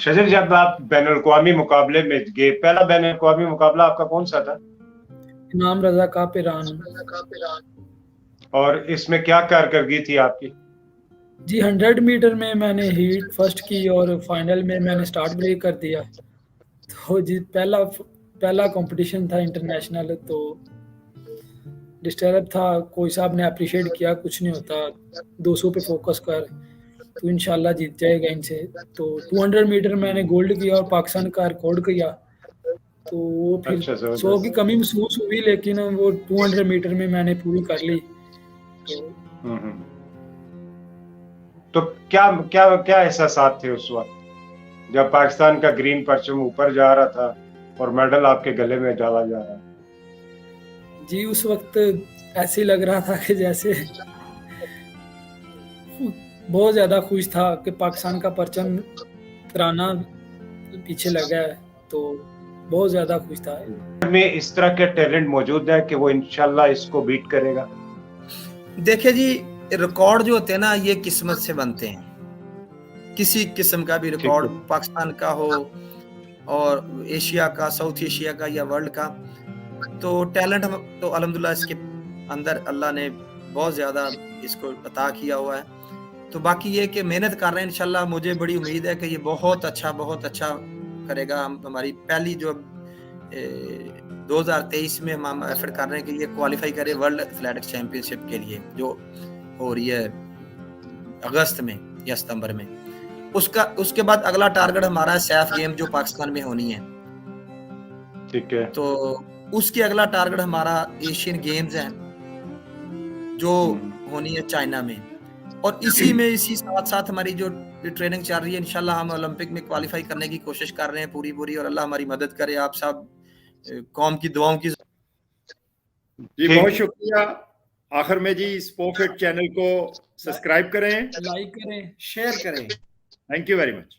शजील, जब आप बैनुल-अक़वामी मुकाबले में गए, पहला बैनुल-अक़वामी मुकाबला आपका कौन सा था? इनाम रज़ा कप ईरान। और इसमें क्या कारकर्दगी थी आपकी? जी, 100 मीटर में मैंने हीट फर्स्ट की और फाइनल में मैंने स्टार्ट ब्रेक कर दिया। तो जी पहला कंपटीशन था इंटरनेशनल, तो डिस्टर्ब था। कोई साहब ने अप्रिशिएट किया, कुछ नहीं होता, 200 पे फोकस कर, तो इंशाल्लाह जीत जाएगा इनसे। तो 200 मीटर मैंने गोल्ड किया और पाकिस्तान का रिकॉर्ड किया। तो वो फिर अच्छा, 100 की ज़बरदस्त। कमी महसूस हुई, लेकिन वो 200 मीटर में मैंने पूरी कर ली। तो हुँ, हुँ। तो क्या क्या क्या एहसासात थे उस वक़्त, जब पाकिस्तान का ग्रीन परचम ऊपर जा रहा था और मेडल आपके गले में डाला जा रहा है? जी, उस वक़्त ऐसे ही लग रहा था कि जैसे बहुत ज़्यादा खुश था कि पाकिस्तान का परचम तिरंगा पीछे लगा है, तो बहुत ज़्यादा खुश था। में इस तरह के टैलेंट मौजूद है कि वो इंशाल्लाह इसको बीट करेगा? देखिए जी, रिकॉर्ड जो होते हैं ना, ये किस्मत से बनते हैं। किसी किस्म का भी ठीक रिकॉर्ड है। पाकिस्तान का हो और एशिया का, साउथ एशिया का या वर्ल्ड का, तो टैलेंट हम तो अल्हम्दुलिल्लाह इसके अंदर अल्लाह ने बहुत ज़्यादा इसको अता किया हुआ है। तो बाकी ये कि मेहनत कर रहे हैं, इंशाल्लाह मुझे बड़ी उम्मीद है कि ये बहुत अच्छा करेगा। हमारी पहली जो 2023 में हम एफर्ट कर रहे हैं कि ये क्वालीफाई करे वर्ल्ड एथलेटिक्स चैंपियनशिप के लिए, जो हो रही है अगस्त में या सितंबर में। उसके बाद अगला टारगेट हमारा है सैफ गेम, जो पाकिस्तान में होनी है। ठीक है। तो उसके अगला टारगेट हमारा एशियन गेम्स है, जो होनी है चाइना में। और इसी साथ-साथ हमारी जो ट्रेनिंग चल रही है, इंशाल्लाह हम ओलंपिक में क्वालीफाई करने की कोशिश कर रहे हैं पूरी और अल्लाह हमारी मदद करे। आप सब कौम की दुआओं की जी, बहुत शुक्रिया। आखिर में जी, स्पोर्टफिट चैनल को सब्सक्राइब करें, लाइक करें, शेयर करें। Thank you very much.